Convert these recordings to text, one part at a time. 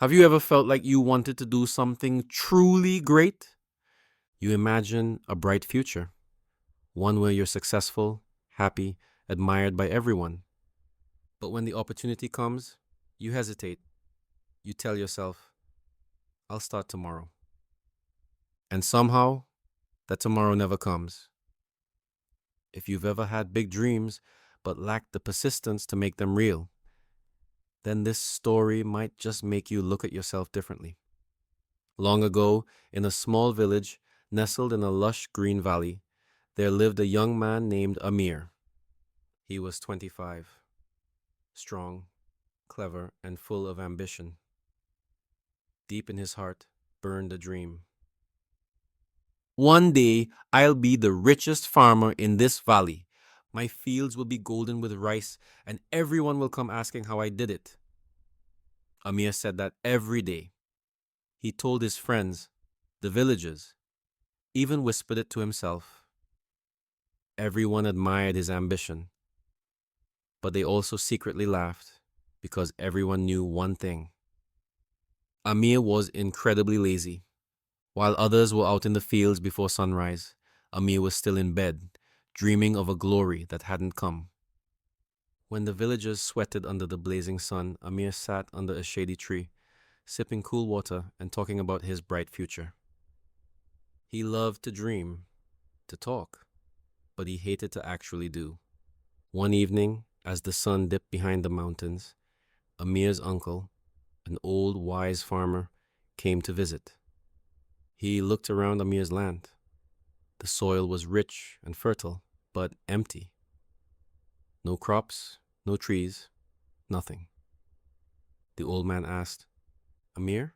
Have you ever felt like you wanted to do something truly great? You imagine a bright future, one where you're successful, happy, admired by everyone. But when the opportunity comes, you hesitate. You tell yourself, I'll start tomorrow. And somehow, that tomorrow never comes. If you've ever had big dreams but lacked the persistence to make them real, then this story might just make you look at yourself differently. Long ago, in a small village nestled in a lush green valley, there lived a young man named Amir. He was 25, strong, clever, and full of ambition. Deep in his heart burned a dream. One day, I'll be the richest farmer in this valley. My fields will be golden with rice, and everyone will come asking how I did it. Amir said that every day. He told his friends, the villagers, even whispered it to himself. Everyone admired his ambition, but they also secretly laughed because everyone knew one thing. Amir was incredibly lazy. While others were out in the fields before sunrise, Amir was still in bed, dreaming of a glory that hadn't come. When the villagers sweated under the blazing sun, Amir sat under a shady tree, sipping cool water and talking about his bright future. He loved to dream, to talk, but he hated to actually do. One evening, as the sun dipped behind the mountains, Amir's uncle, an old wise farmer, came to visit. He looked around Amir's land. The soil was rich and fertile, but empty. No crops, no trees, nothing. The old man asked, Amir,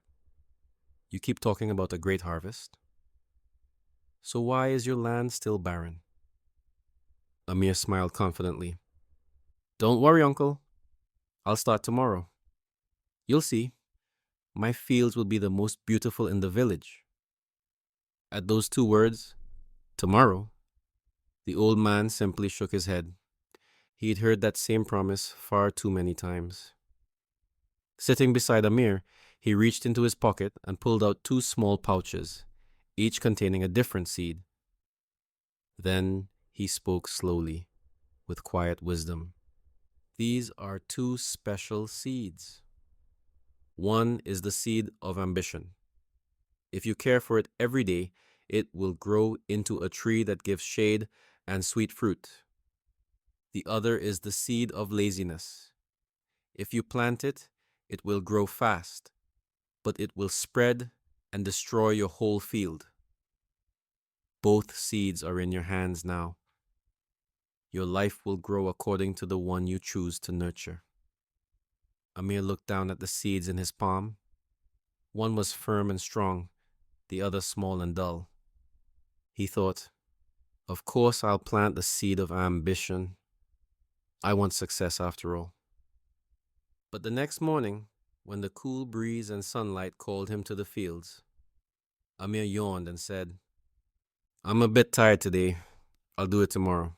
you keep talking about a great harvest. So why is your land still barren? Amir smiled confidently. Don't worry, uncle. I'll start tomorrow. You'll see. My fields will be the most beautiful in the village. At those two words, tomorrow, the old man simply shook his head. He had heard that same promise far too many times. Sitting beside Amir, he reached into his pocket and pulled out two small pouches, each containing a different seed. Then he spoke slowly, with quiet wisdom. These are two special seeds. One is the seed of ambition. If you care for it every day, it will grow into a tree that gives shade and sweet fruit. The other is the seed of laziness. If you plant it, it will grow fast, but it will spread and destroy your whole field. Both seeds are in your hands now. Your life will grow according to the one you choose to nurture. Amir looked down at the seeds in his palm. One was firm and strong, the other small and dull. He thought, of course I'll plant the seed of ambition. I want success after all. But the next morning, when the cool breeze and sunlight called him to the fields, Amir yawned and said, I'm a bit tired today. I'll do it tomorrow.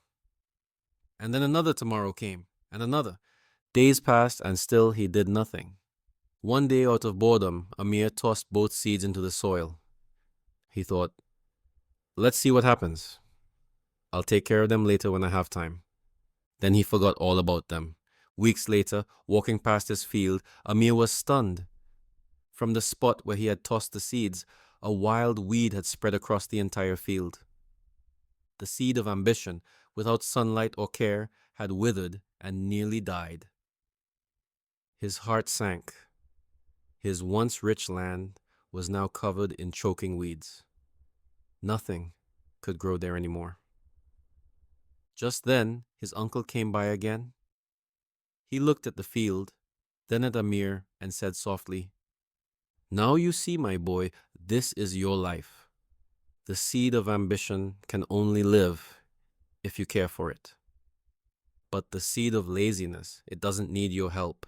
And then another tomorrow came, and another. Days passed, and still he did nothing. One day, out of boredom, Amir tossed both seeds into the soil. He thought, let's see what happens. I'll take care of them later when I have time. Then he forgot all about them. Weeks later, walking past his field, Amir was stunned. From the spot where he had tossed the seeds, a wild weed had spread across the entire field. The seed of ambition, without sunlight or care, had withered and nearly died. His heart sank. His once rich land was now covered in choking weeds. Nothing could grow there anymore. Just then, his uncle came by again. He looked at the field, then at Amir, and said softly, Now you see, my boy, this is your life. The seed of ambition can only live if you care for it. But the seed of laziness, it doesn't need your help.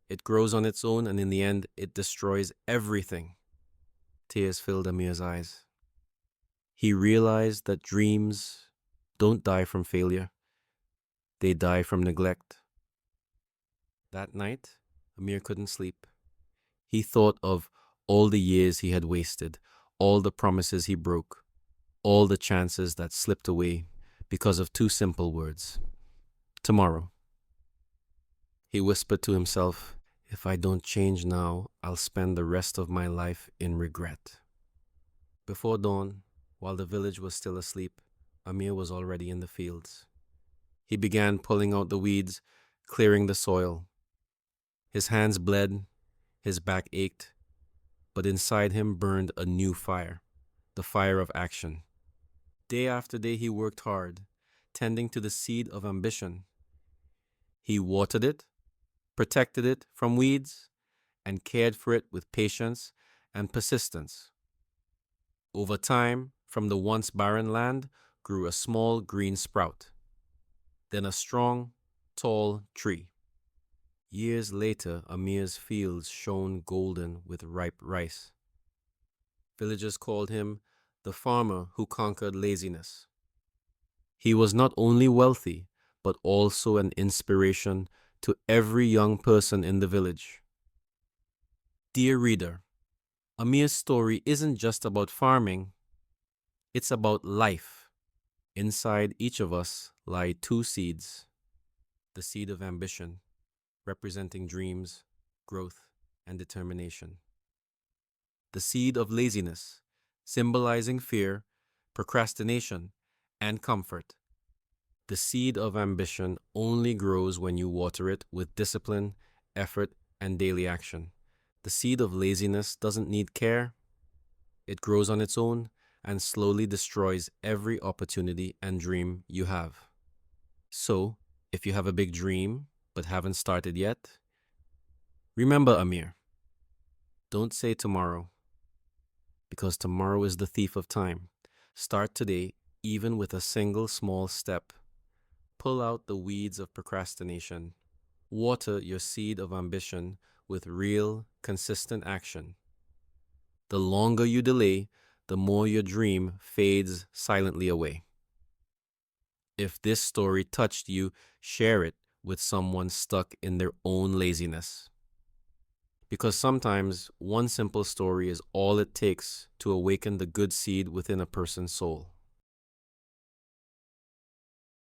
It grows on its own, and in the end, it destroys everything. Tears filled Amir's eyes. He realized that dreams don't die from failure. They die from neglect. That night, Amir couldn't sleep. He thought of all the years he had wasted, all the promises he broke, all the chances that slipped away because of two simple words. Tomorrow. He whispered to himself, if I don't change now, I'll spend the rest of my life in regret. Before dawn, while the village was still asleep, Amir was already in the fields. He began pulling out the weeds, clearing the soil. His hands bled, his back ached, but inside him burned a new fire, the fire of action. Day after day he worked hard, tending to the seed of ambition. He watered it, protected it from weeds, and cared for it with patience and persistence. Over time, from the once barren land grew a small green sprout, then a strong, tall tree. Years later, Amir's fields shone golden with ripe rice. Villagers called him the farmer who conquered laziness. He was not only wealthy, but also an inspiration to every young person in the village. Dear reader, Amir's story isn't just about farming, it's about life. Inside each of us lie two seeds: the seed of ambition, representing dreams, growth, and determination; the seed of laziness, symbolizing fear, procrastination, and comfort. The seed of ambition only grows when you water it with discipline, effort, and daily action. The seed of laziness doesn't need care. It grows on its own and slowly destroys every opportunity and dream you have. So, if you have a big dream but haven't started yet, remember Amir. Don't say tomorrow, because tomorrow is the thief of time. Start today, even with a single small step. Pull out the weeds of procrastination. Water your seed of ambition with real, consistent action. The longer you delay, the more your dream fades silently away. If this story touched you, share it with someone stuck in their own laziness. Because sometimes one simple story is all it takes to awaken the good seed within a person's soul.